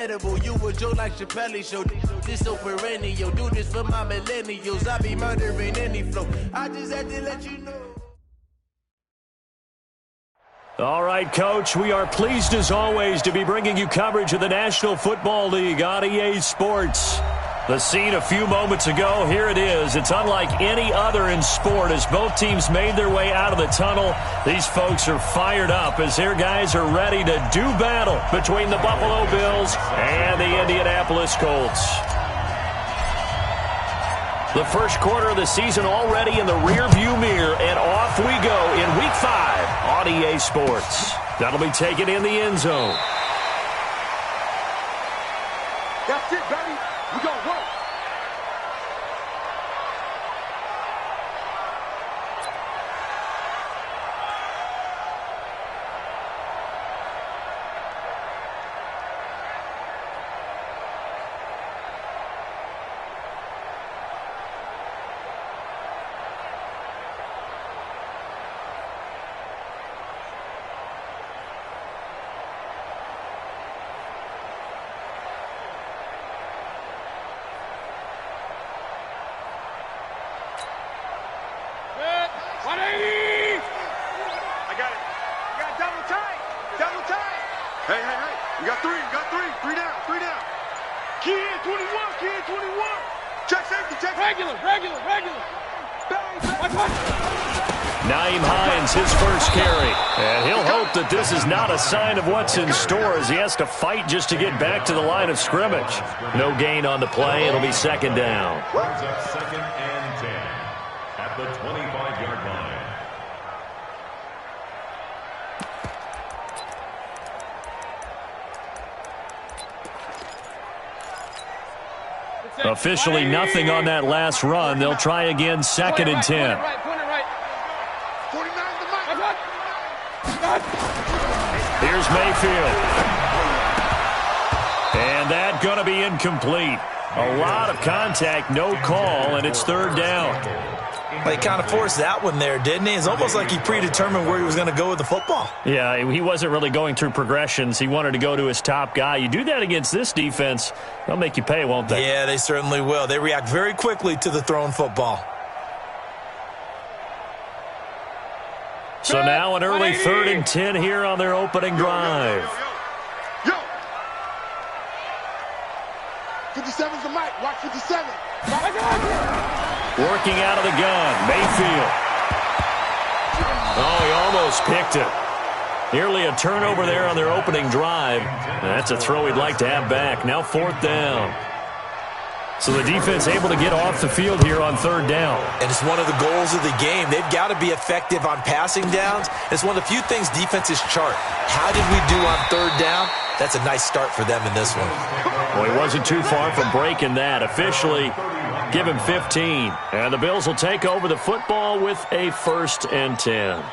You a joke like Chappelle show. This so perennial. Do this for my millennials. I be murdering any flow. I just had to let you know. All right, Coach, we are pleased as always to be bringing you coverage of the National Football League on EA Sports. The scene a few moments ago, here it is. It's unlike any other in sport as both teams made their way out of the tunnel. These folks are fired up as their guys are ready to do battle between the Buffalo Bills and the Indianapolis Colts. The first quarter of the season already in the rearview mirror, and off we go in Week 5 on EA Sports. That'll be taken in the end zone. That's it, baby. We gonna work. His first carry, and he'll hope that this is not a sign of what's in store as he has to fight just to get back to the line of scrimmage. No gain on the play. It'll be second down. Brings up 2nd and 10 at the 25-yard line. Officially nothing on that last run. They'll try again 2nd and 10. Here's Mayfield. And that going to be incomplete. A lot of contact, no call, and it's 3rd down. Well, he kind of forced that one there, didn't he? It's almost like he predetermined where he was going to go with the football. Yeah, he wasn't really going through progressions. He wanted to go to his top guy. You do that against this defense, they'll make you pay, won't they? Yeah, they certainly will. They react very quickly to the thrown football. So now an early 3rd and 10 here on their opening drive. Yo. 57's the mic. Watch 57. Working out of the gun, Mayfield. Oh, he almost picked it. Nearly a turnover there on their opening drive. That's a throw he'd like to have back. Now 4th down. So the defense able to get off the field here on 3rd down. And it's one of the goals of the game. They've got to be effective on passing downs. It's one of the few things defenses chart. How did we do on 3rd down? That's a nice start for them in this one. Well, he wasn't too far from breaking that. Officially, give him 15. And the Bills will take over the football with a 1st and 10.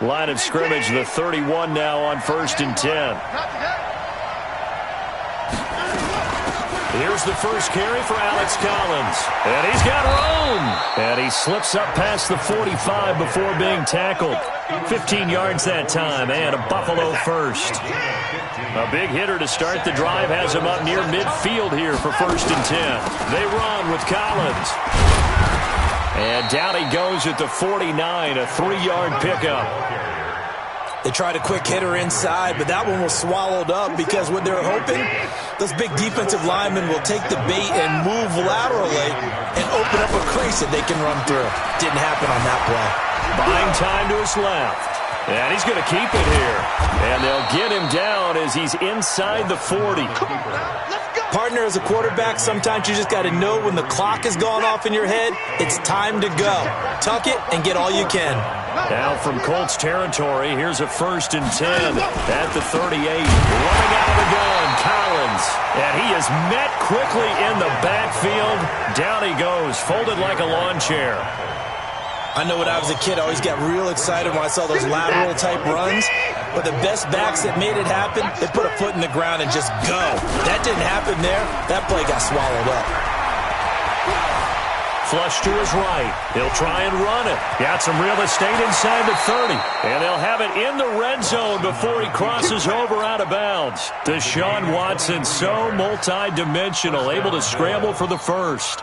Line of scrimmage, the 31 now on 1st and 10. Here's the first carry for Alex Collins. And he's got room. And he slips up past the 45 before being tackled. 15 yards that time, and a Buffalo first. A big hitter to start the drive has him up near midfield here for 1st and 10. They run with Collins. And down he goes at the 49, a 3-yard pickup. They tried a quick hitter inside, but that one was swallowed up because what they're hoping, those big defensive linemen will take the bait and move laterally and open up a crease that they can run through. Didn't happen on that play. Buying time to his left. And he's going to keep it here. And they'll get him down as he's inside the 40. Partner, as a quarterback, sometimes you just got to know when the clock has gone off in your head, it's time to go. Tuck it and get all you can. Now from Colts territory, here's a 1st and 10 at the 38. Running out of the gun, Collins. And he is met quickly in the backfield. Down he goes, folded like a lawn chair. I know when I was a kid, I always got real excited when I saw those lateral-type runs. But the best backs that made it happen, they put a foot in the ground and just go. That didn't happen there. That play got swallowed up. flush to his right. He'll try and run it. Got some real estate inside the 30. And they'll have it in the red zone before he crosses over out of bounds. Deshaun Watson, so multi-dimensional, able to scramble for the first.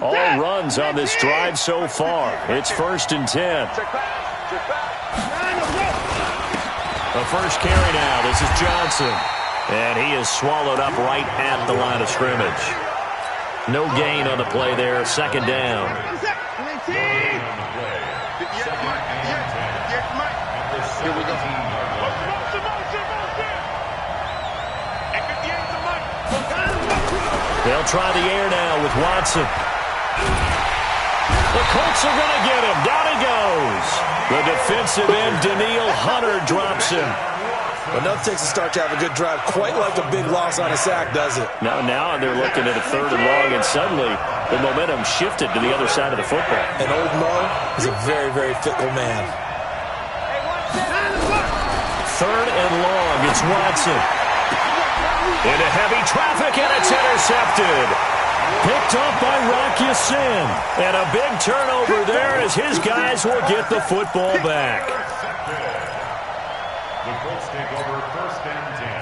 All runs on this drive so far. It's 1st and 10. The first carry now. This is Johnson. And he is swallowed up right at the line of scrimmage. No gain on the play there. 2nd down. Here we go. They'll try the air now with Watson. The Colts are going to get him. Down he goes. The defensive end, Danielle Hunter, drops him. Enough takes a start to have a good drive. Quite like a big loss on a sack, does it? Now they're looking at a 3rd and long, and suddenly the momentum shifted to the other side of the football. And old Mo is a very, very fickle man. 3rd and long. It's Watson. Into heavy traffic, and it's intercepted. Picked up by Rocky Sin. And a big turnover there as his guys will get the football back. The Colts take over 1st and 10.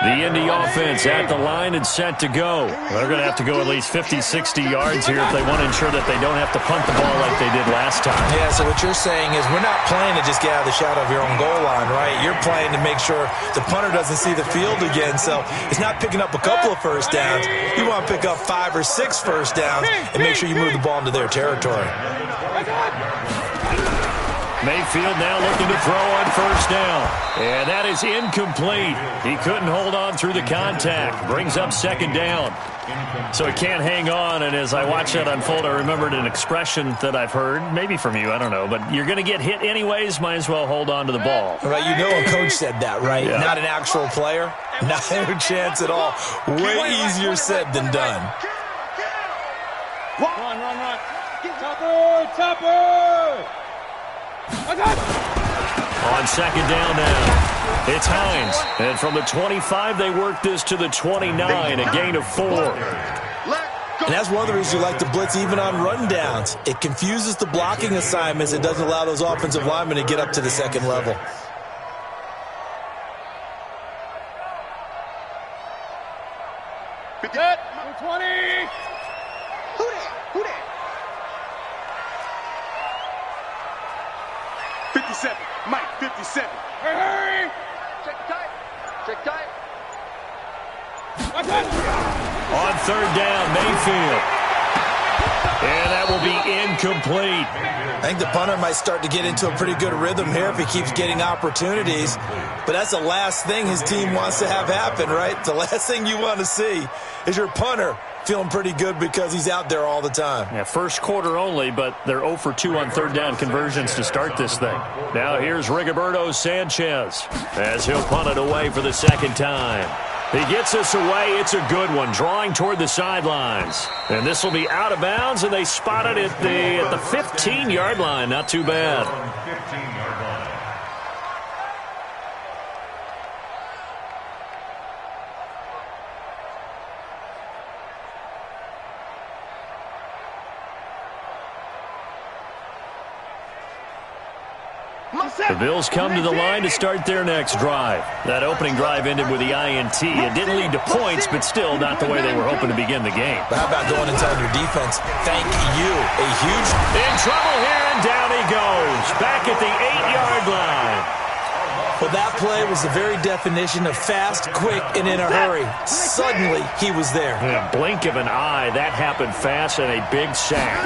The Indy offense at the line and set to go. They're going to have to go at least 50, 60 yards here if they want to ensure that they don't have to punt the ball like they did last time. Yeah, so what you're saying is we're not playing to just get out of the shadow of your own goal line, right? You're playing to make sure the punter doesn't see the field again. So it's not picking up a couple of first downs. You want to pick up 5 or 6 first downs and make sure you move the ball into their territory. Mayfield now looking to throw on 1st down. And that is incomplete. He couldn't hold on through the contact. Brings up 2nd down. So he can't hang on. And as I watch that unfold, I remembered an expression that I've heard, maybe from you, I don't know. But you're going to get hit anyways, might as well hold on to the ball. Right, you know a coach said that, right? Yeah. Not an actual player. Not a chance at all. Way easier said than done. Run. Topper! On 2nd down now, it's Hines. And from the 25, they work this to the 29, a gain of 4. And that's one of the reasons you like to blitz even on run downs. It confuses the blocking assignments. It doesn't allow those offensive linemen to get up to the 2nd level. That, 20. Who that? 57. Mike, 57. Hurry! Check tight. On 3rd down, Mayfield. And that will be incomplete. I think the punter might start to get into a pretty good rhythm here if he keeps getting opportunities. But that's the last thing his team wants to have happen, right? The last thing you want to see is your punter feeling pretty good because he's out there all the time. Yeah, 1st quarter only, but they're 0 for 2 on 3rd down conversions to start this thing. Now here's Rigoberto Sanchez as he'll punt it away for the 2nd time. He gets us away. It's a good one, drawing toward the sidelines. And this will be out of bounds, and they spot it at the 15-yard line. Not too bad. 15-yard line. The Bills come to the line to start their next drive. That opening drive ended with the INT. It didn't lead to points, but still not the way they were hoping to begin the game. But how about going and telling your defense, thank you, a huge... In trouble here, and down he goes. Back at the 8-yard line. Well, that play was the very definition of fast, quick, and in a hurry. Suddenly, he was there. In a blink of an eye, that happened fast, and a big sack.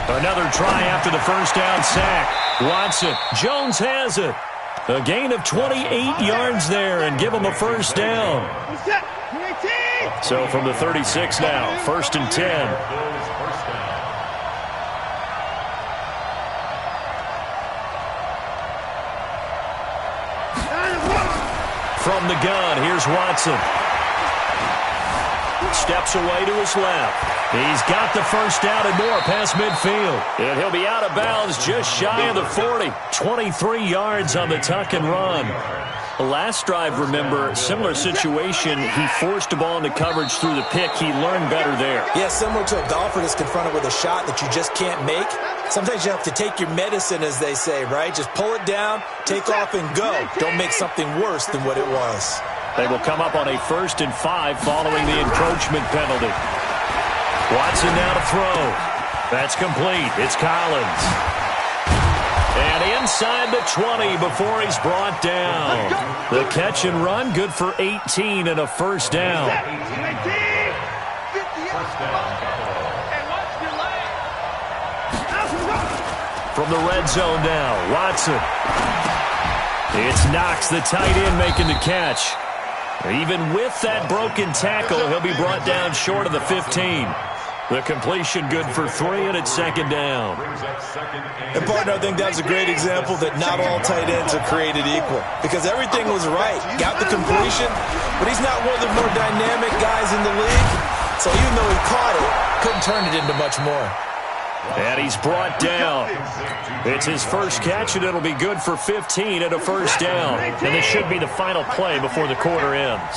Another try after the 1st down sack. Watson. Jones has it. A gain of 28 yards there and give him a 1st down. So from the 36 now, 1st and 10. From the gun, here's Watson. Steps away to his left. He's got the first down and more past midfield. And he'll be out of bounds just shy of the 40. 23 yards on the tuck and run. Last drive, remember, similar situation. He forced a ball into coverage through the pick. He learned better there. Yeah, similar to a golfer that's confronted with a shot that you just can't make. Sometimes you have to take your medicine, as they say, right? Just pull it down, take off, and go. Don't make something worse than what it was. They will come up on a 1st and 5 following the encroachment penalty. Watson now to throw. That's complete. It's Collins. And inside the 20 before he's brought down. The catch and run, good for 18 and a first down. From the red zone now, Watson. It's Knox, the tight end, making the catch. Even with that broken tackle, he'll be brought down short of the 15. The completion good for 3, and it's 2nd down. And, partner, I think that's a great example that not all tight ends are created equal. Because everything was right. Got the completion, but he's not one of the more dynamic guys in the league. So even though he caught it, couldn't turn it into much more. And he's brought down. It's his first catch, and it'll be good for 15 and a first down. And this should be the final play before the quarter ends.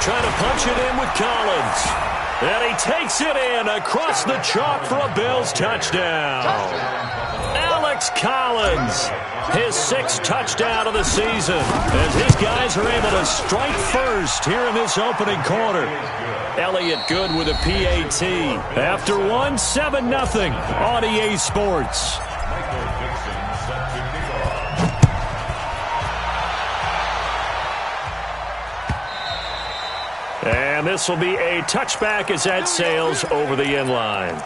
Trying to punch it in with Collins. And he takes it in across the chalk for a Bills touchdown. Alex Collins, his 6th touchdown of the season, as his guys are able to strike first here in this opening quarter. Elliott good with a PAT. After one, 7-0 on EA Sports. And this will be a touchback as that sails over the end line.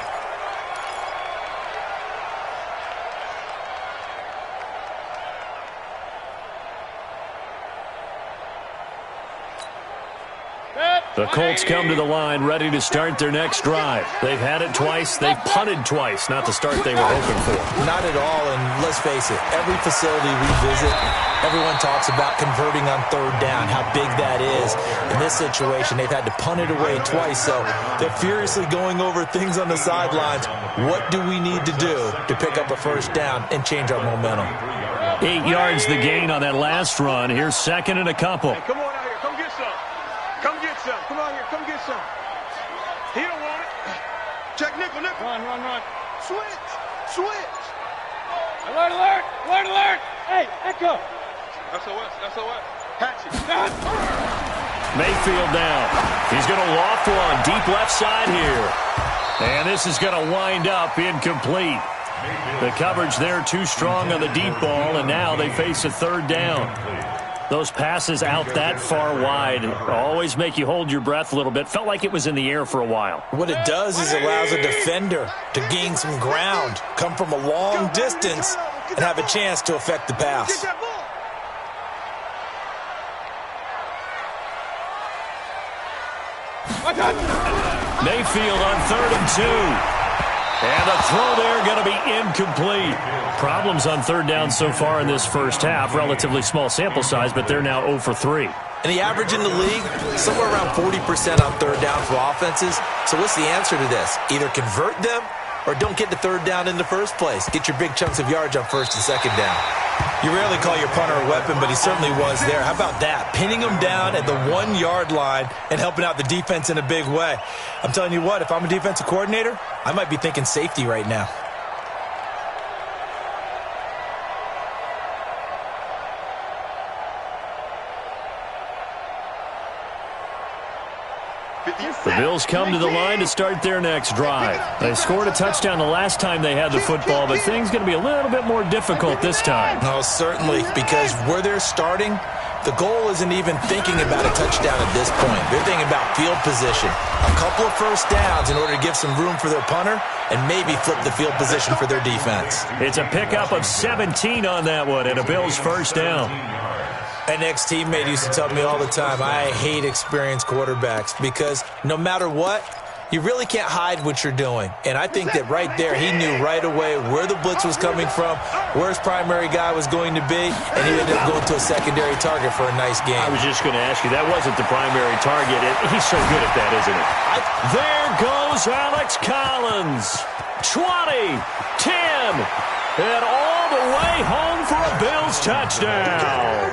The Colts come to the line ready to start their next drive. They've had it twice. They've punted twice. Not the start they were hoping for. Not at all, and let's face it, every facility we visit, everyone talks about converting on 3rd down, how big that is. In this situation, they've had to punt it away twice, so they're furiously going over things on the sidelines. What do we need to do to pick up a first down and change our momentum? 8 yards the gain on that last run. Here's 2nd and a couple. Hey, come on out here. Come get some. Come get some. Come out here. Come get some. He don't want it. Check nickel, nickel. Run. Switch. Alert, alert. Alert, alert. Hey, echo. SOS. Patch it. Mayfield down. He's going to loft one deep left side here. And this is going to wind up incomplete. The coverage there too strong on the deep ball, and now they face a 3rd down. Those passes out that far wide always make you hold your breath a little bit. Felt like it was in the air for a while. What it does is it allows a defender to gain some ground, come from a long distance, and have a chance to affect the pass. Mayfield on 3rd and 2. And the throw there going to be incomplete. Problems on 3rd down so far in this first half. Relatively small sample size, but they're now 0 for 3. And the average in the league, somewhere around 40% on 3rd down for offenses. So what's the answer to this? Either convert them or don't get to 3rd down in the first place. Get your big chunks of yards on 1st and 2nd down. You rarely call your punter a weapon, but he certainly was there. How about that? Pinning him down at the 1-yard line and helping out the defense in a big way. I'm telling you what, if I'm a defensive coordinator, I might be thinking safety right now. The Bills come to the line to start their next drive. They scored a touchdown the last time they had the football, but things going to be a little bit more difficult this time. No, certainly, because where they're starting, the goal isn't even thinking about a touchdown at this point. They're thinking about field position. A couple of first downs in order to give some room for their punter and maybe flip the field position for their defense. It's a pickup of 17 on that one and a Bills first down. An ex-teammate used to tell me all the time, I hate experienced quarterbacks because no matter what, You really can't hide what you're doing. And I think that right there, he knew right away where the blitz was coming from, where his primary guy was going to be, and he ended up going to a secondary target for a nice game. I was just going to ask you, that wasn't the primary target. He's so good at that, isn't it? There goes Alex Collins. 20, 10, and all the way home for a Bills touchdown.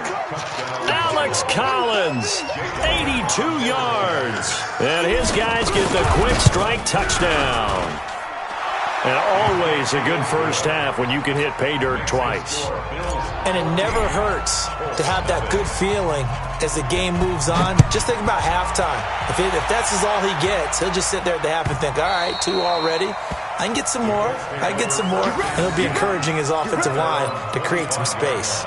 Alex Collins, 82 yards. And his guys get the quick strike touchdown. And always a good first half when you can hit pay dirt twice. And it never hurts to have that good feeling as the game moves on. Just think about halftime. If that's all he gets, he'll just sit there at the half and think, all right, 2 already. I can get some more. I can get some more. And he'll be encouraging his offensive line to create some space.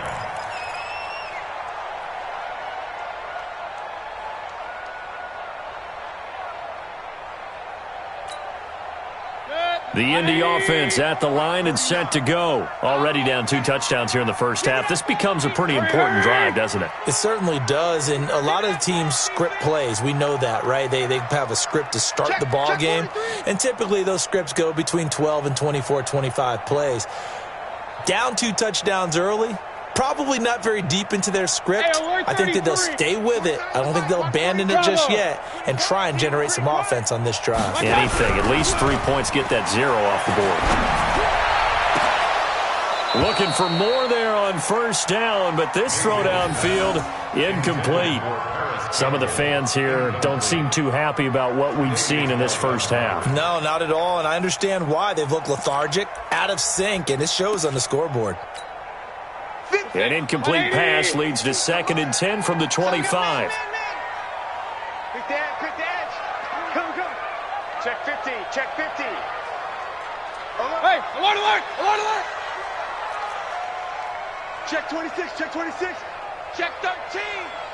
The Indy offense at the line and set to go. Already down 2 touchdowns here in the first half. This becomes a pretty important drive, doesn't it? It certainly does, and a lot of teams script plays. We know that, right? They have a script to start the ball game, and typically those scripts go between 12 and 24, 25 plays. Down 2 touchdowns early, probably not very deep into their script. I think that they'll stay with it. I don't think they'll abandon it just yet and try and generate some offense on this drive. Anything. At least 3 points, get that 0 off the board. Looking for more there on first down, but this throw downfield, incomplete. Some of the fans here don't seem too happy about what we've seen in this first half. No, not at all, and I understand why. They've looked lethargic, out of sync, and it shows on the scoreboard. An incomplete pass leads to 2nd and 10 from the 25. Quick the edge. Come. Check 50. Check 50. Hey, alert. Check 26. Check 26. Check 13.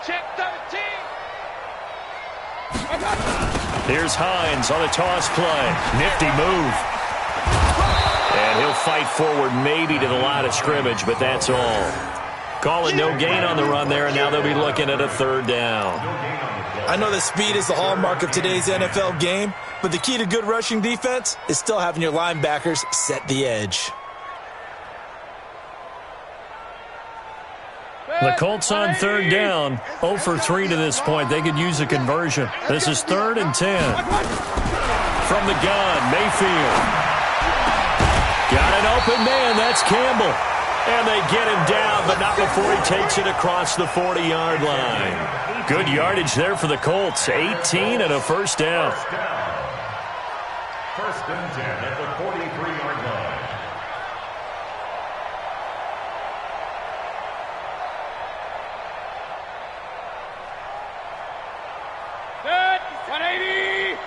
Check 13. Here's Hines on a toss play. Nifty move. And he'll fight forward maybe to the line of scrimmage, but that's all. Calling no gain on the run there, and now they'll be looking at a 3rd down. I know that speed is the hallmark of today's NFL game, but the key to good rushing defense is still having your linebackers set the edge. The Colts on 3rd down, 0 for 3 to this point. They could use a conversion. This is 3rd and 10. From the gun, Mayfield. Got an open man, that's Campbell. And they get him down, but not before he takes it across the 40-yard line. Good yardage there for the Colts, 18 and a first down. 1st and 10 at the 43-yard line. Good. 180.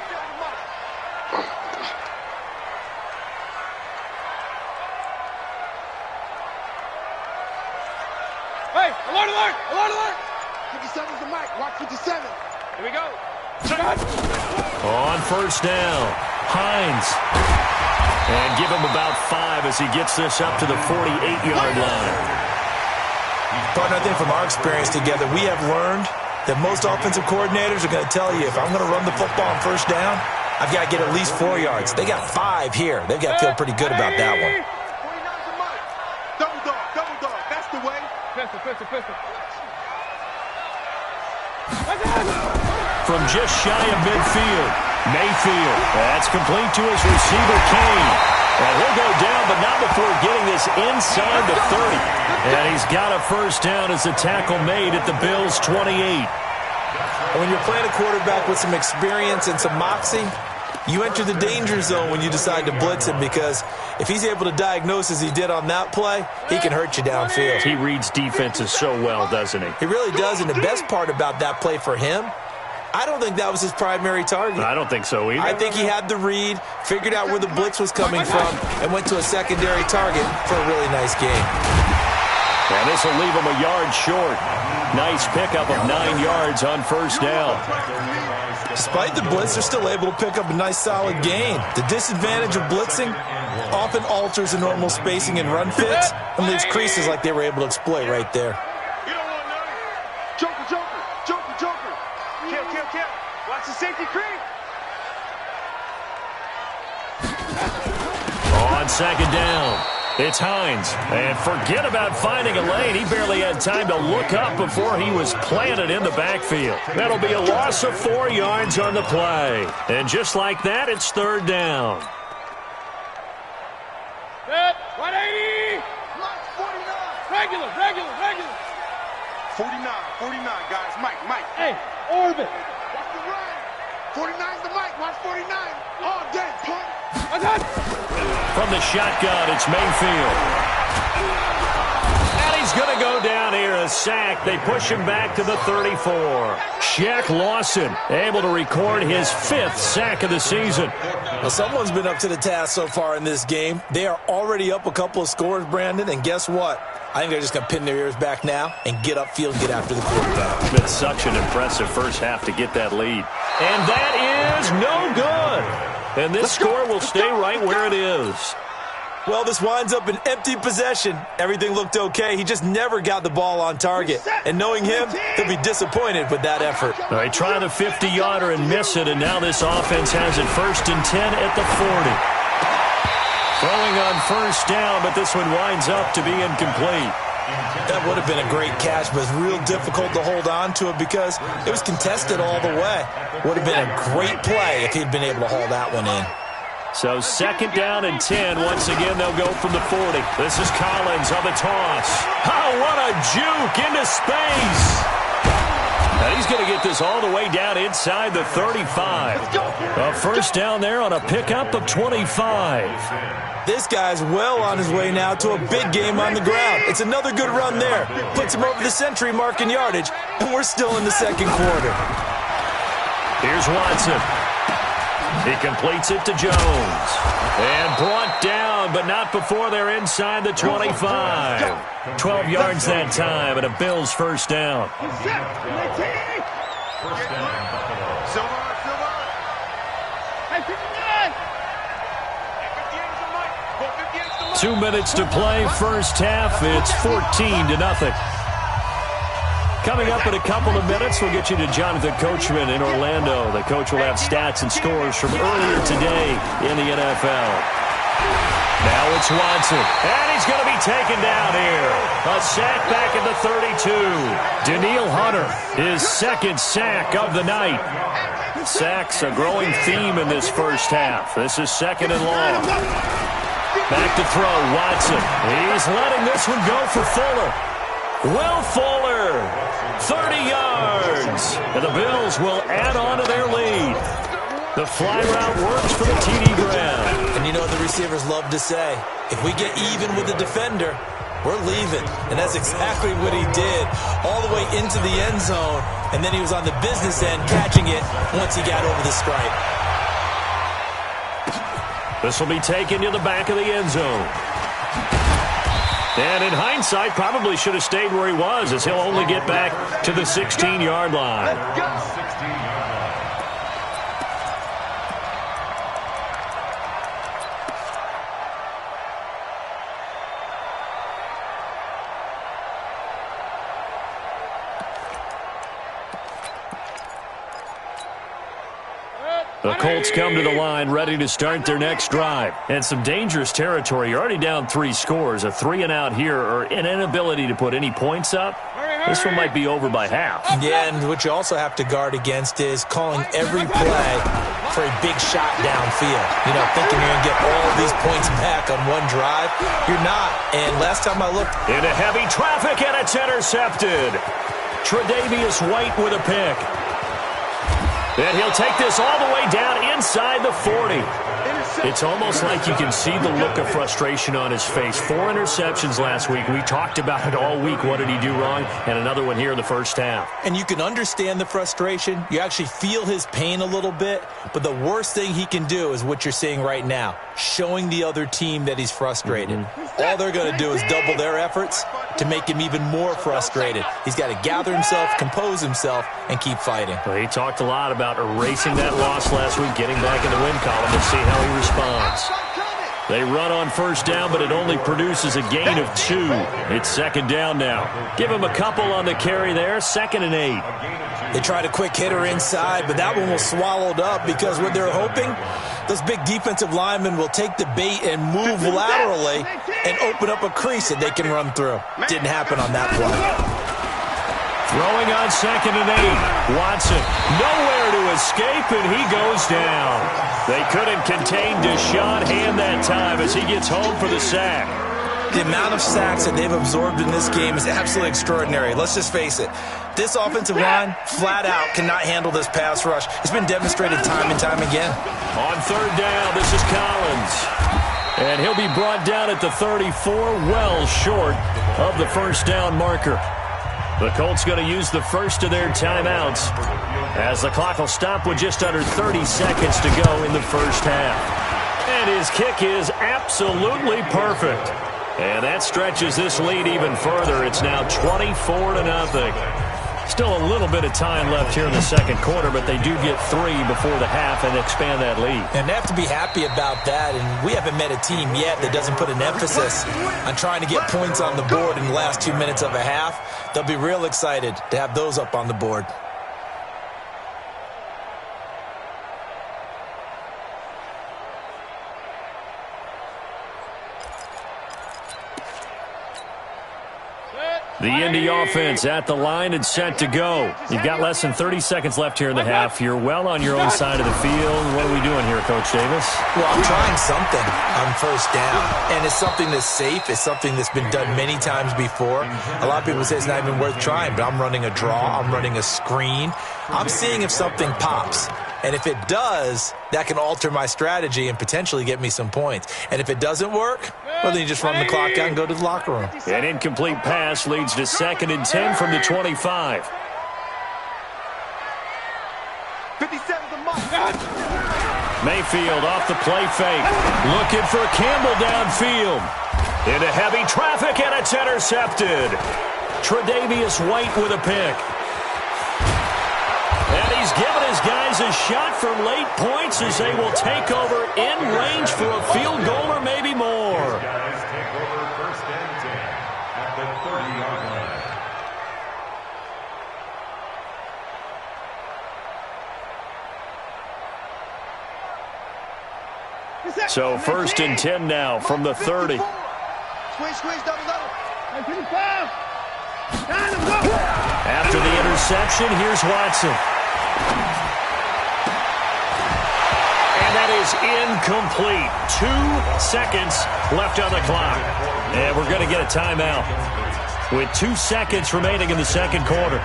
Hey, alert! 57's the mic. Watch 57. Here we go. On first down, Hines. And give him about 5 as he gets this up to the 48-yard line. Partner, I think from our experience together, we have learned that most offensive coordinators are going to tell you, if I'm going to run the football on first down, I've got to get at least 4 yards. They got 5 here. They've got to feel pretty good about that one. 49's the mic. Double dog. That's the way. Pistol. From just shy of midfield, Mayfield. That's complete to his receiver, Kane. And he'll go down, but not before getting this inside the 30. And he's got a first down as the tackle made at the Bills' 28. And when you're playing a quarterback with some experience and some moxie, you enter the danger zone when you decide to blitz him, because if he's able to diagnose as he did on that play, he can hurt you downfield. He reads defenses so well, doesn't he? He really does, and the best part about that play for him, I don't think that was his primary target. I don't think so either. I think he had the read, figured out where the blitz was coming from, and went to a secondary target for a really nice game. And this will leave him a yard short. Nice pickup of 9 yards on first down. Despite the blitz, they're still able to pick up a nice solid gain. The disadvantage of blitzing often alters the normal spacing and run fits and leaves creases like they were able to exploit right there. You don't want none. Joker. Kill. Watch the safety creep. on second down. It's Hines. And forget about finding a lane. He barely had time to look up before he was planted in the backfield. That'll be a loss of 4 yards on the play. And just like that, it's third down. 180. 49. Regular. 49, guys. Mike. Hey, orbit. Watch the run. 49's the Mike. Watch 49. All day, punt. From the shotgun, it's Mayfield. And he's going to go down here, a sack. They push him back to the 34. Shaq Lawson able to record his 5th sack of the season. Well, someone's been up to the task so far in this game. They are already up a couple of scores, Brandon, and guess what? I think they're just going to pin their ears back now and get upfield and get after the quarterback. It's been such an impressive first half to get that lead. And that is no good. And this score will stay right where it is. Well, this winds up an empty possession. Everything looked okay. He just never got the ball on target. And knowing him, he'll be disappointed with that effort. All right, try the 50-yarder and miss it, and now this offense has it 1st and 10 at the 40. Throwing on first down, but this one winds up to be incomplete. That would have been a great catch, but it's real difficult to hold on to it because it was contested all the way. Would have been a great play if he'd been able to haul that one in. So 2nd down and 10. Once again, they'll go from the 40. This is Collins on the toss. Oh, what a juke into space. And he's going to get this all the way down inside the 35. A first down there on a pickup of 25. This guy's well on his way now to a big game on the ground. It's another good run there. Puts him over the century mark in yardage, and we're still in the 2nd quarter. Here's Watson. He completes it to Jones. And brought down, but not before they're inside the 25. 12 yards that time, and a Bills first down. First down, Buffalo. Silver. 2 minutes to play, first half. It's 14-0. Coming up in a couple of minutes, we'll get you to Jonathan Coachman in Orlando. The coach will have stats and scores from earlier today in the NFL. Now it's Watson, and he's going to be taken down here. A sack back at the 32. Daniil Hunter, his 2nd sack of the night. Sacks a growing theme in this first half. This is 2nd and long. Back to throw, Watson. He's letting this one go for Fuller. Will Fuller, 30 yards. And the Bills will add on to their lead. The fly route works for the TD grab. And you know what the receivers love to say? If we get even with the defender, we're leaving. And that's exactly what he did. All the way into the end zone. And then he was on the business end catching it once he got over the stripe. This will be taken to the back of the end zone. And in hindsight, probably should have stayed where he was, as he'll only get back to the 16-yard line. The Colts come to the line ready to start their next drive. And some dangerous territory. You're already down 3 scores. A 3-and-out here, or an inability to put any points up. This one might be over by half. Yeah, and what you also have to guard against is calling every play for a big shot downfield. You know, thinking you're going to get all these points back on one drive. You're not. And last time I looked... Into heavy traffic, and it's intercepted. Tre'Davious White with a pick. And he'll take this all the way down inside the 40. It's almost like you can see the look of frustration on his face. 4 interceptions last week. We talked about it all week. What did he do wrong? And another one here in the first half. And you can understand the frustration. You actually feel his pain a little bit. But the worst thing he can do is what you're seeing right now, showing the other team that he's frustrated. All they're going to do is double their efforts to make him even more frustrated. He's got to gather himself, compose himself, and keep fighting. Well, he talked a lot about erasing that loss last week, getting back in the win column. Let's see how he responds. They run on first down, but it only produces a gain of 2. It's second down now. Give him a couple on the carry there, 2nd and 8. They tried a quick hitter inside, but that one was swallowed up because what they're hoping, those big defensive linemen will take the bait and move laterally and open up a crease that they can run through. Didn't happen on that play. Throwing on 2nd and 8. Watson nowhere to escape, and he goes down. They couldn't contain Deshaun Hand that time as he gets home for the sack. The amount of sacks that they've absorbed in this game is absolutely extraordinary. Let's just face it. This offensive line, flat out, cannot handle this pass rush. It's been demonstrated time and time again. On 3rd down, this is Collins. And he'll be brought down at the 34, well short of the first down marker. The Colts going to use the first of their timeouts as the clock will stop with just under 30 seconds to go in the first half. And his kick is absolutely perfect. And that stretches this lead even further. It's now 24-0. Still a little bit of time left here in the second quarter, but they do get 3 before the half and expand that lead. And they have to be happy about that. And we haven't met a team yet that doesn't put an emphasis on trying to get points on the board in the last 2 minutes of a half. They'll be real excited to have those up on the board. The Indy offense at the line and set to go. You've got less than 30 seconds left here in the half. You're well on your own side of the field. What are we doing here, Coach Davis? Well, I'm trying something on first down, and it's something that's safe. It's something that's been done many times before. A lot of people say it's not even worth trying, but I'm running a draw. I'm running a screen. I'm seeing if something pops. And if it does, that can alter my strategy and potentially get me some points. And if it doesn't work, well, then you just run the clock out and go to the locker room. An incomplete pass leads to 2nd and 10 from the 25. 57's a mark. Mayfield off the play fake. Looking for Campbell downfield. Into heavy traffic, and it's intercepted. Tre'Davious White with a pick. And he's given his guys a shot for late points as they will take over in range for a field goal or maybe more. Guys take over 1st and 10 at the 30-yard line. So 1st and 10 now from the 30. Squeeze, double. After the interception, here's Watson. And that is incomplete. 2 seconds left on the clock. And we're going to get a timeout with 2 seconds remaining in the second quarter.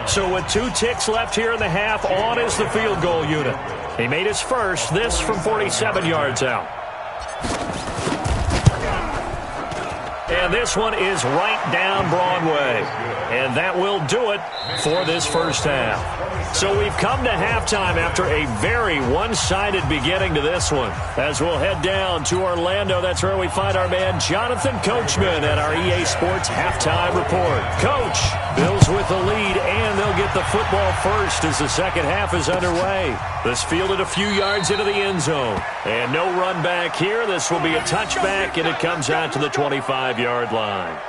So with 2 ticks left here in the half, on is the field goal unit. He made his first, this from 47 yards out. And this one is right down Broadway. And that will do it for this first half. So we've come to halftime after a very one-sided beginning to this one. As we'll head down to Orlando, that's where we find our man Jonathan Coachman at our EA Sports Halftime Report. Coach, Bills with the lead, and they'll get the football first as the second half is underway. This fielded a few yards into the end zone. And no run back here. This will be a touchback, and it comes out to the 25-yard line.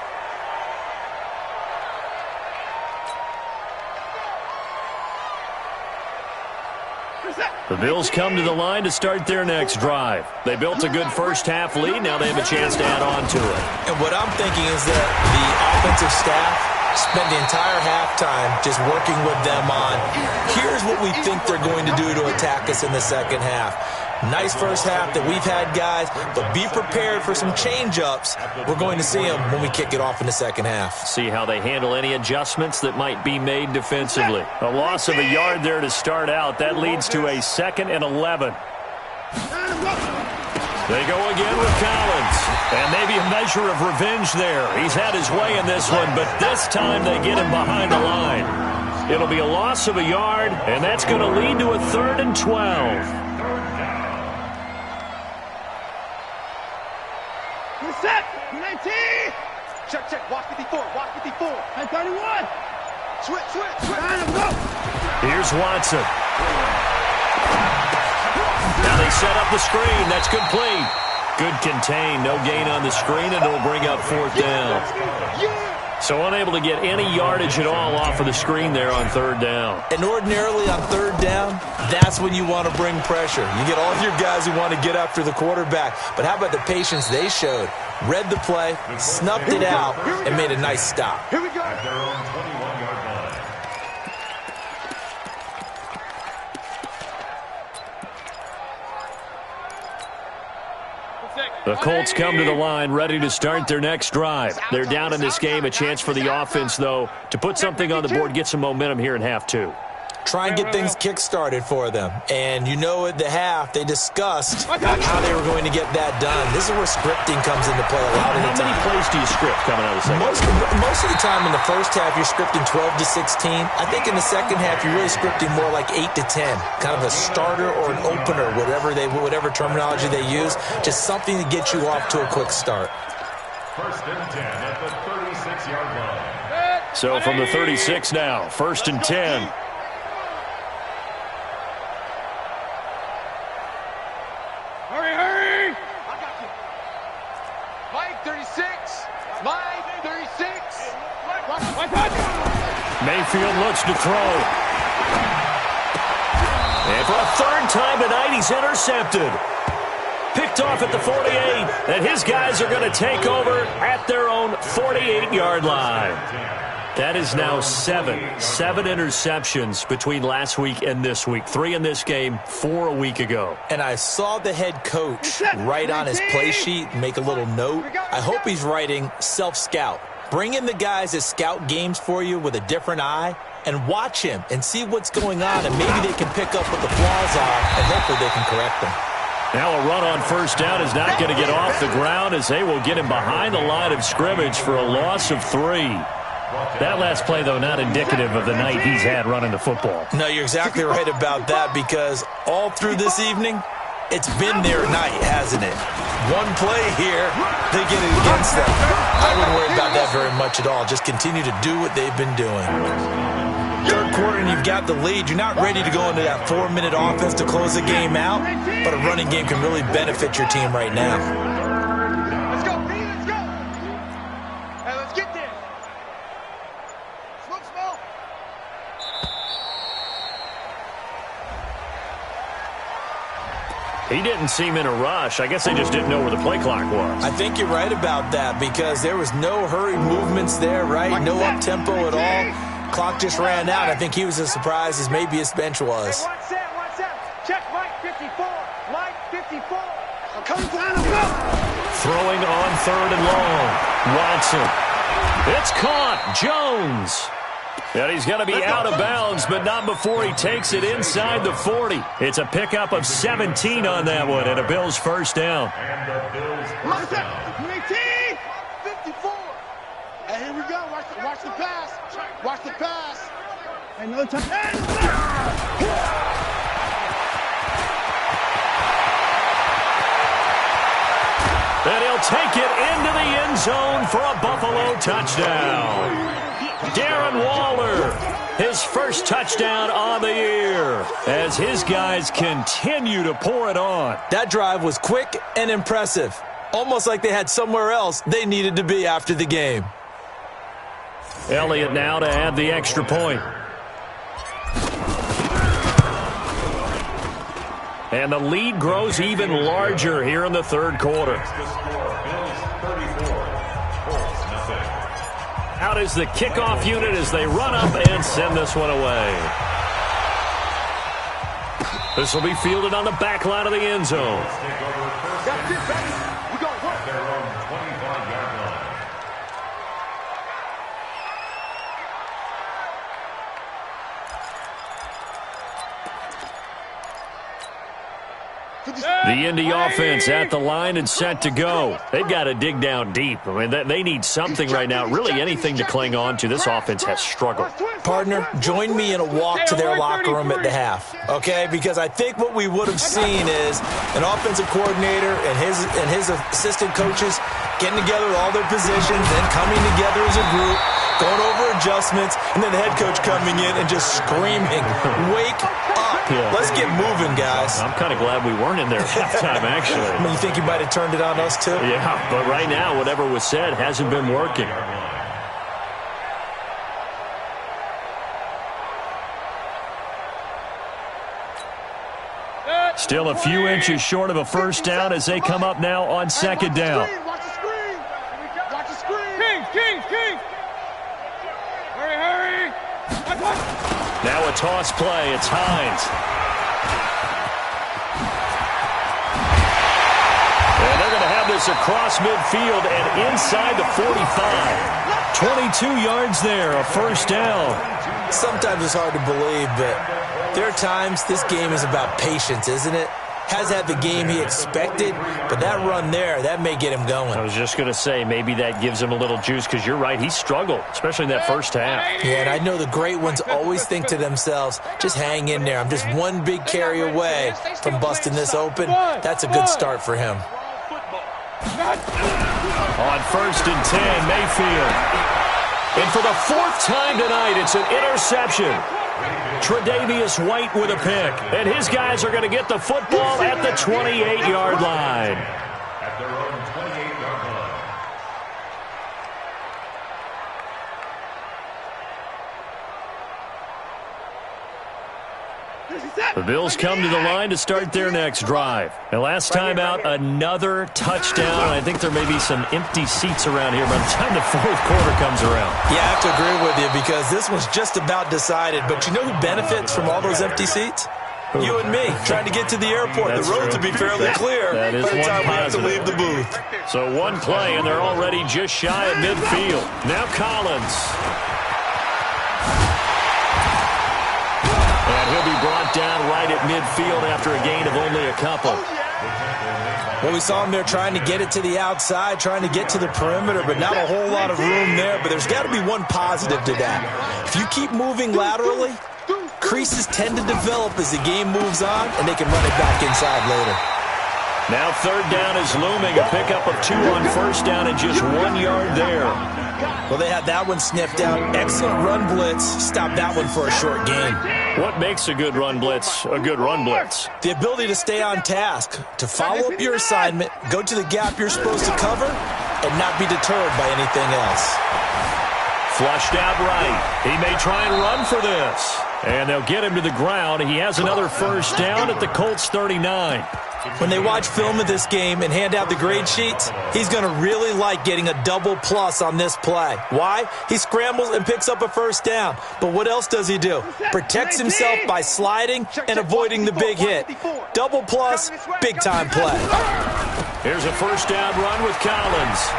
The Bills come to the line to start their next drive. They built a good first half lead. Now they have a chance to add on to it. And what I'm thinking is that the offensive staff spent the entire halftime just working with them on, here's what we think they're going to do to attack us in the second half. Nice first half that we've had, guys, but be prepared for some change-ups. We're going to see them when we kick it off in the second half. See how they handle any adjustments that might be made defensively. A loss of a yard there to start out. That leads to a 2nd and 11. They go again with Collins. And maybe a measure of revenge there. He's had his way in this one, but this time they get him behind the line. It'll be a loss of a yard, and that's going to lead to a 3rd and 12. Set. 19. Check. Walk 54. 31. Switch. Here's Watson. Now they set up the screen. That's complete. Good contain, no gain on the screen, and it'll bring up 4th down. So unable to get any yardage at all off of the screen there on 3rd down. And ordinarily on 3rd down, that's when you want to bring pressure. You get all of your guys who want to get after the quarterback. But how about the patience they showed? Read the play, snuffed it out, and made a nice stop. Here we go. At their own 21-yard line. The Colts come to the line ready to start their next drive. They're down in this game. A chance for the offense, though, to put something on the board, get some momentum here in half 2. Try and get things kick-started for them. And you know at the half, they discussed how they were going to get that done. This is where scripting comes into play a lot of the time. How many plays do you script coming out of the second? Most of the time in the first half, you're scripting 12 to 16. I think in the second half, you're really scripting more like 8 to 10. Kind of a starter or an opener, whatever terminology they use. Just something to get you off to a quick start. 1st and 10 at the 36-yard line. So from the 36 now, 1st and 10. Mayfield looks to throw. And for a 3rd time tonight, he's intercepted. Picked off at the 48, and his guys are going to take over at their own 48-yard line. That is now 7 interceptions between last week and this week. 3 in this game, 4 a week ago. And I saw the head coach write on his play sheet and make a little note. I hope he's writing self-scout. Bring in the guys that scout games for you with a different eye and watch him and see what's going on, and maybe they can pick up what the flaws are, and hopefully they can correct them. Now a run on 1st down is not going to get off the ground as they will get him behind the line of scrimmage for a loss of 3. That last play, though, not indicative of the night he's had running the football. No, you're exactly right about that, because all through this evening, it's been their night, hasn't it? One play here, they get it against them. I wouldn't worry about that very much at all. Just continue to do what they've been doing. 3rd quarter and you've got the lead. You're not ready to go into that 4-minute offense to close the game out, but a running game can really benefit your team right now. Let's go, B, let's go. Hey, let's get there. Smoke, smoke. He didn't seem in a rush. I guess they just didn't know where the play clock was. I think you're right about that, because there was no hurried movements there, right? No up-tempo at all. Clock just ran out. I think he was as surprised as maybe his bench was. Hey, one set. Check Mike 54. Mike 54. I'm coming down. Go. Throwing on 3rd and long. Watson. It's caught. Jones. And he's going to be out of bounds, but not before he takes it inside the 40. It's a pickup of 17 on that one, and a Bills 1st down. And the Bills 1st down. 54. Hey, here we go. Watch the pass. Watch the pass. And no time. And he'll take it into the end zone for a Buffalo touchdown. Darren Waller, his 1st touchdown on the year, as his guys continue to pour it on. That drive was quick and impressive. Almost like they had somewhere else they needed to be after the game. Elliott now to add the extra point. And the lead grows even larger here in the 3rd quarter. Out is the kickoff unit as they run up and send this one away. This will be fielded on the back line of the end zone. That's it, baby. We're going to work. Their own 25-yard line. The Indy offense at the line and set to go. They've got to dig down deep. I mean, they need something right now, really anything to cling on to. This offense has struggled. Partner, join me in a walk to their locker room at the half, okay? Because I think what we would have seen is an offensive coordinator and his assistant coaches getting together all their positions and coming together as a group going over adjustments, and then the head coach coming in and just screaming, wake up. Yeah. Let's get moving, guys. I'm kind of glad we weren't in there at halftime, actually. I mean, you think you might have turned it on us, too? Yeah, but right now, whatever was said hasn't been working. Still a few inches short of a first down as they come up now on second down. Watch the screen. Watch the screen. King. Hurry. Now a toss play. It's Hines. And they're going to have this across midfield and inside the 45. 22 yards there, a first down. Sometimes it's hard to believe, but there are times this game is about patience, isn't it? Has had the game he expected, but that run there, that may get him going. I was just going to say, maybe that gives him a little juice, because you're right, he struggled, especially in that first half. Yeah, and I know the great ones always think to themselves, just hang in there. I'm just one big carry away from busting this open. That's a good start for him. On 1st and 10, Mayfield. And for the 4th time tonight, it's an interception. Tre'Davious White with a pick. And his guys are going to get the football at the 28-yard line. At their own 28-yard line. The Bills come to the line to start their next drive. And last time out, another touchdown. I think there may be some empty seats around here by the time the 4th quarter comes around. Yeah, I have to agree with you because this one's just about decided. But you know who benefits from all those empty seats? You and me, trying to get to the airport. That's the roads true. will be fairly clear That is by the one time we have to positive. leave the booth. So one play, and they're already just shy of midfield. Now Collins. And he'll be brought down right at midfield after a gain of only a couple. Well, we saw him there trying to get it to the outside, trying to get to the perimeter, but not a whole lot of room there. But there's got to be one positive to that. If you keep moving laterally, creases tend to develop as the game moves on, and they can run it back inside later. Now 3rd down is looming. A pickup of 2 on 1st down and just 1 yard there. Well, they had that one sniffed out. Excellent run blitz. Stopped that one for a short gain. What makes a good run blitz a good run blitz? The ability to stay on task, to follow up your assignment, go to the gap you're supposed to cover, and not be deterred by anything else. Flushed out right. He may try and run for this. And they'll get him to the ground. He has another first down at the Colts 39. When they watch film of this game and hand out the grade sheets, he's going to really like getting a double plus on this play. Why? He scrambles and picks up a first down. But what else does he do? Protects himself by sliding and avoiding the big hit. Double plus, big-time play. Here's a first down run with Collins.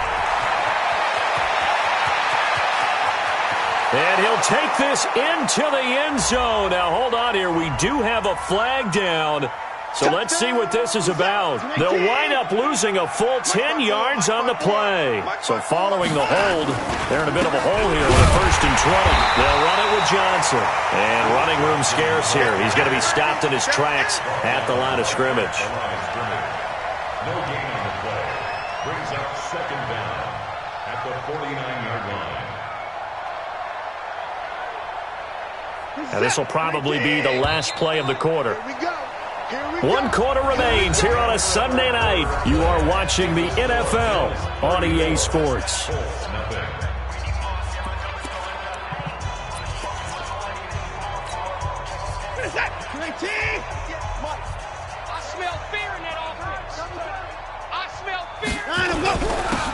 And he'll take this into the end zone. Now, hold on here. We do have a flag down. So let's see what this is about. They'll wind up losing a full 10 yards on the play. So following the hold, they're in a bit of a hole here with a 1st and 20. They'll run it with Johnson. And running room scarce here. He's going to be stopped in his tracks at the line of scrimmage. No gain on the play. Brings up 2nd down at the 49-yard line. Now this will probably be the last play of the quarter. 1 quarter remains here on a Sunday night. You are watching the NFL on EA Sports.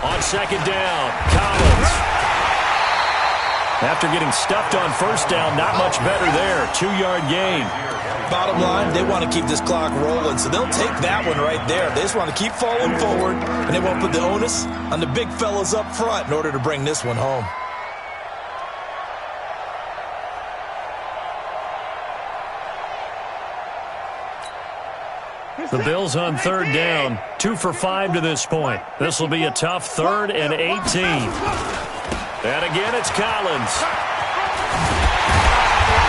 On 2nd down, Collins. After getting stuffed on 1st down, not much better there. 2-yard gain. Bottom line, they want to keep this clock rolling, so they'll take that one right there. They just want to keep falling forward, and they won't put the onus on the big fellas up front in order to bring this one home. The Bills on 3rd down, 2 for 5 to this point. This will be a tough 3rd and 18. And again, it's Collins.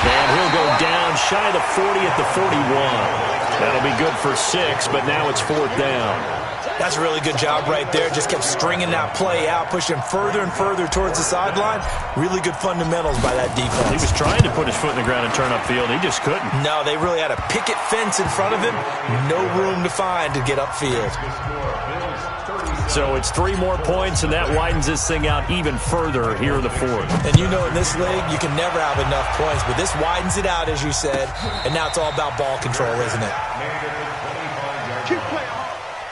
And he'll go down shy of the 40 at the 41. That'll be good for 6, but now it's 4th down. That's a really good job right there. Just kept stringing that play out, pushing further and further towards the sideline. Really good fundamentals by that defense. He was trying to put his foot in the ground and turn upfield. He just couldn't. No, they really had a picket fence in front of him. No room to find to get upfield. So it's 3 more points, and that widens this thing out even further here in the fourth. And you know in this league, you can never have enough points, but this widens it out, as you said, and now it's all about ball control, isn't it? Keep playing.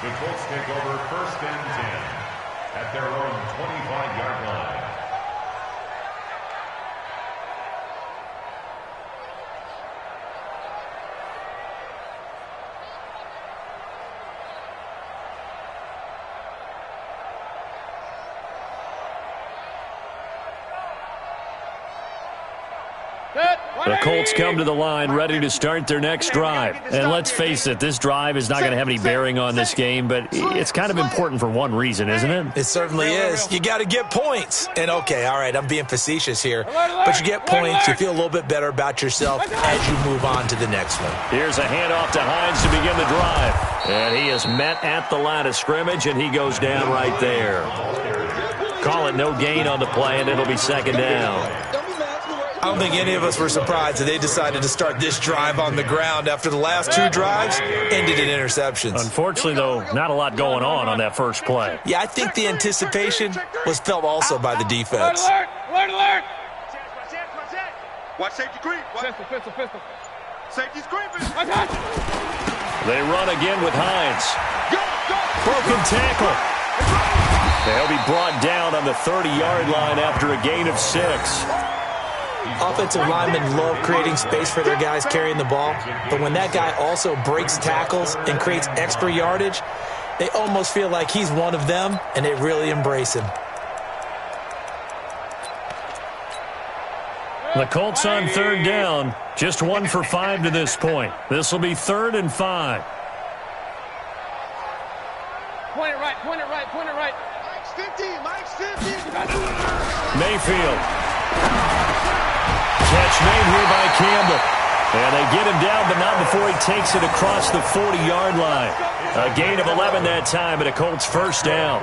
The Colts take over 1st and 10 at their own 25-yard line. The Colts come to the line ready to start their next drive. And let's face it, this drive is not going to have any bearing on this game, but it's kind of important for one reason, isn't it? It certainly is. You got to get points. And okay, all right, I'm being facetious here, but you get points, you feel a little bit better about yourself as you move on to the next one. Here's a handoff to Hines to begin the drive. And he is met at the line of scrimmage, and he goes down right there. Call it no gain on the play, and it'll be 2nd down. I don't think any of us were surprised that they decided to start this drive on the ground after the last 2 drives ended in interceptions. Unfortunately, though, not a lot going on that first play. Yeah, I think the anticipation was felt also by the defense. Alert! Watch safety creep. Pistol. Safety's creeping. They run again with Hines. Broken tackle. They'll be brought down on the 30-yard line after a gain of 6. Offensive linemen love creating space for their guys carrying the ball, but when that guy also breaks tackles and creates extra yardage, they almost feel like he's one of them, and they really embrace him. The Colts on 3rd down, just 1 for 5 to this point. This will be 3rd and 5. Point it right. Mike's 50. Mayfield. Catch made here by Campbell. And they get him down, but not before he takes it across the 40-yard line. A gain of 11 that time, and a Colts 1st down.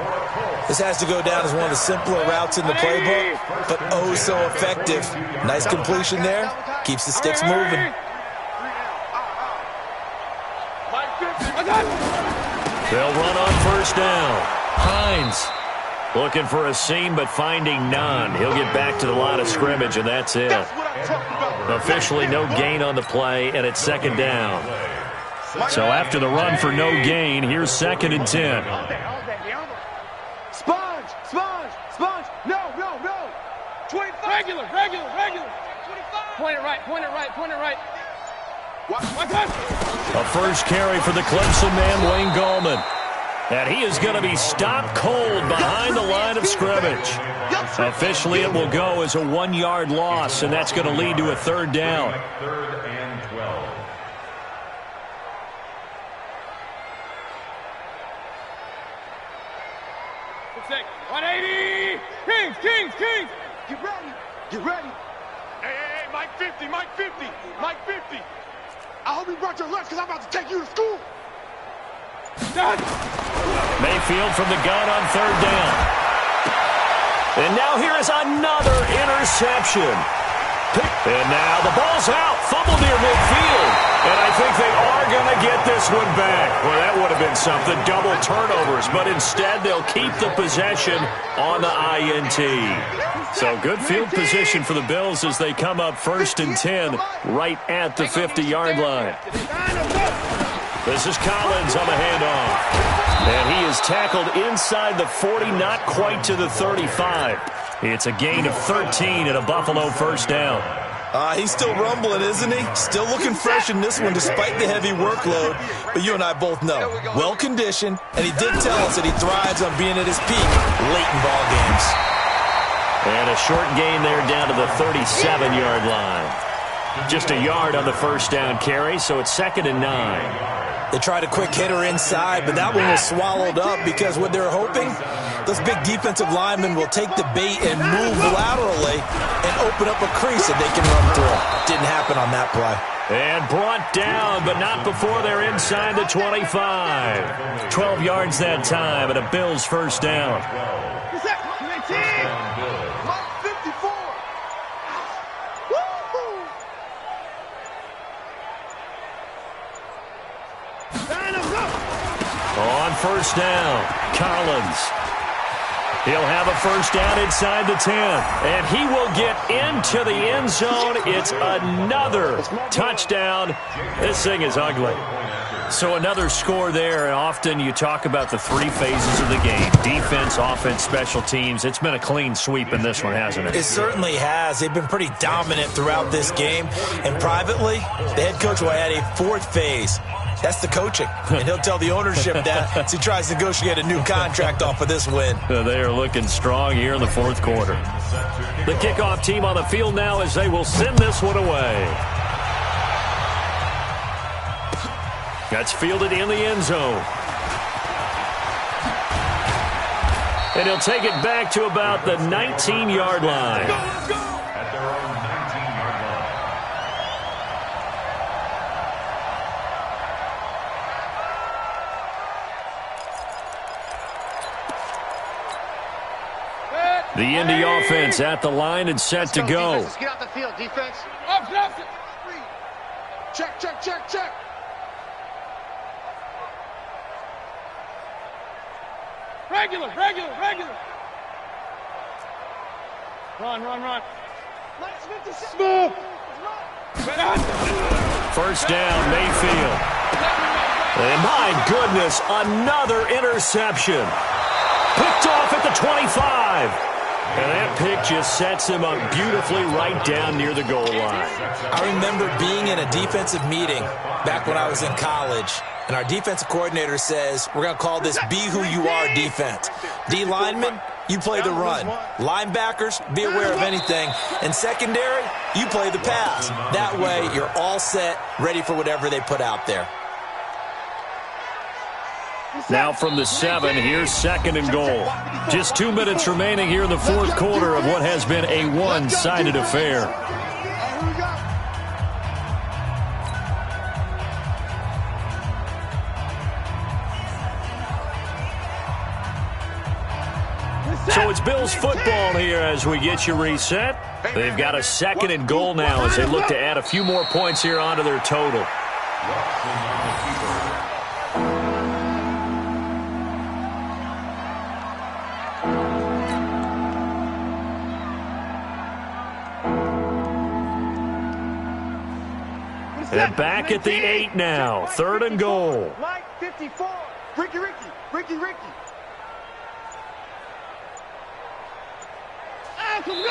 This has to go down as one of the simpler routes in the playbook, but oh so effective. Nice completion there. Keeps the sticks moving. They'll run on 1st down. Hines looking for a seam, but finding none. He'll get back to the line of scrimmage, and that's it. Officially no gain on the play, and it's 2nd down. So after the run for no gain, here's 2nd and 10. Sponge. No. 25. Regular. 25. Point it right. A first carry for the Clemson man, Wayne Gallman. And he is going to be stopped cold behind the line of scrimmage. Officially, it will go as a 1-yard loss, and that's going to lead to a 3rd down. 3rd and 12. Check. 180. Kings. Get ready. Hey, Mike 50. I hope you brought your lunch because I'm about to take you to school. Mayfield from the gun on 3rd down. And now here is another interception. And now the ball's out. Fumble near midfield. And I think they are going to get this one back. Well, that would have been something. Double turnovers. But instead, they'll keep the possession on the INT. So good field position for the Bills as they come up 1st and 10 right at the 50-yard line. This is Collins on the handoff. And he is tackled inside the 40, not quite to the 35. It's a gain of 13 and a Buffalo 1st down. He's still rumbling, isn't he? Still looking fresh in this one despite the heavy workload. But you and I both know, well-conditioned, and he did tell us that he thrives on being at his peak late in ball games. And a short gain there down to the 37-yard line. Just a yard on the 1st down carry, so it's 2nd and 9. They tried a quick hitter inside, but that one was swallowed up because what they're hoping, those big defensive linemen will take the bait and move laterally and open up a crease that they can run through. Didn't happen on that play. And brought down, but not before they're inside the 25. 12 yards that time, and a Bills first down. On first down, Collins. He'll have a first down inside the 10. And he will get into the end zone. It's another touchdown. This thing is ugly. So another score there. And often you talk about the three phases of the game. Defense, offense, special teams. It's been a clean sweep in this one, hasn't it? It certainly has. They've been pretty dominant throughout this game. And privately, the head coach will add a fourth phase. That's the coaching. And he'll tell the ownership that as he tries to negotiate a new contract off of this win. They are looking strong here in the fourth quarter. The kickoff team on the field now as they will send this one away. That's fielded in the end zone. And he'll take it back to about the 19-yard line. At their own 19-yard line. The Indy offense at the line and set to go. Let's get off the field, defense. Check, check, check, check. Regular. Run. Smooth. First down, Mayfield. And my goodness, another interception. Picked off at the 25. And that pick just sets him up beautifully right down near the goal line. I remember being in a defensive meeting back when I was in college, and our defensive coordinator says, we're going to call this Be Who You Are defense. D linemen, you play the run. Linebackers, be aware of anything. And secondary, you play the pass. That way, you're all set, ready for whatever they put out there. Now from the 7, here's second and goal. Just 2 minutes remaining here in the fourth quarter of what has been a one-sided affair. So it's Bills football here as we get you reset. They've got a second and goal now as they look to add a few more points here onto their total. And back at the 8 now. Third and goal. Mike 54. Ricky.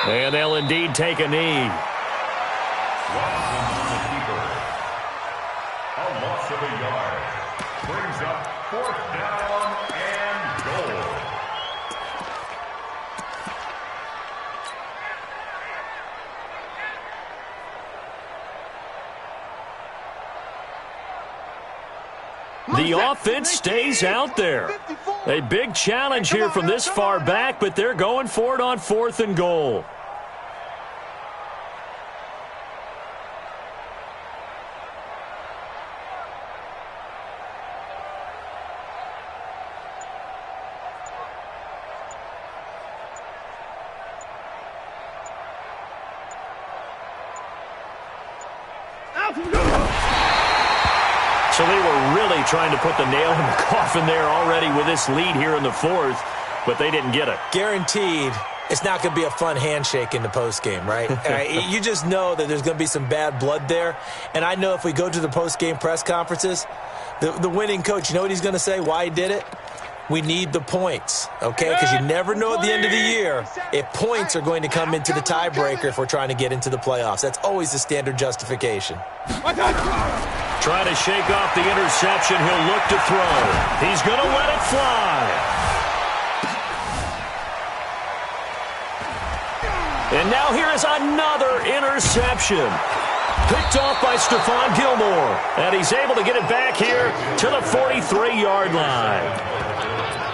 And they'll indeed take a knee. A loss of a yard. Brings up fourth down and goal. The offense stays out there. A big challenge here from this far back, but they're going for it on fourth and goal. So they were really trying to put the nail in the coffin there already with this lead here in the fourth, but they didn't get it. Guaranteed, it's not going to be a fun handshake in the postgame, right? You just know that there's going to be some bad blood there. And I know if we go to the postgame press conferences, the winning coach, you know what he's going to say, why he did it? We need the points, okay? Because you never know at the end of the year if points are going to come into the tiebreaker if we're trying to get into the playoffs. That's always the standard justification. Trying to shake off the interception. He'll look to throw. He's going to let it fly. And now here is another interception. Picked off by Stephon Gilmore. And he's able to get it back here to the 43-yard line.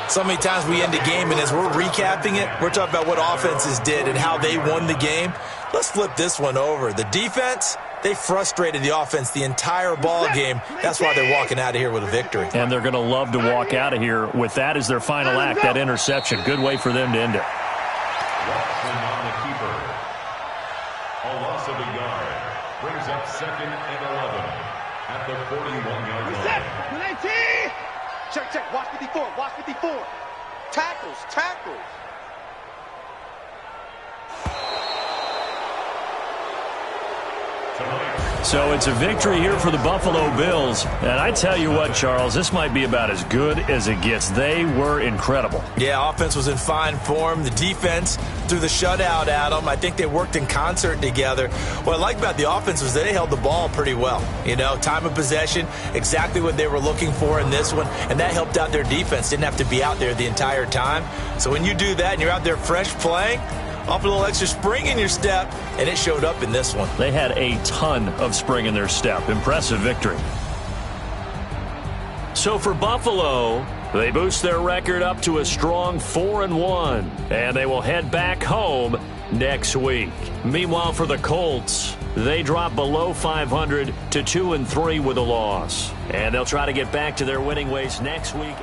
So many times we end a game, and as we're recapping it, we're talking about what offenses did and how they won the game. Let's flip this one over. The defense, They frustrated the offense the entire ball game. That's why they're walking out of here with a victory. And they're going to love to walk out of here with that as their final act, that interception. Good way for them to end it. Watson on the keeper. A loss of a yard. Brings up 2nd and 11 at the 41-yard line. Check, check. Watch 54. Watch 54. Tackles, tackles. So it's a victory here for the Buffalo Bills. And I tell you what, Charles, this might be about as good as it gets. They were incredible. Yeah, offense was in fine form. The defense threw the shutout at them. I think they worked in concert together. What I like about the offense was they held the ball pretty well. You know, time of possession, exactly what they were looking for in this one. And that helped out their defense. Didn't have to be out there the entire time. So when you do that and you're out there fresh playing, off a little extra spring in your step, and it showed up in this one. They had a ton of spring in their step. Impressive victory. So for Buffalo, they boost their record up to a strong 4-1, and they will head back home next week. Meanwhile, for the Colts, they drop below 500 to 2-3 with a loss, and they'll try to get back to their winning ways next week.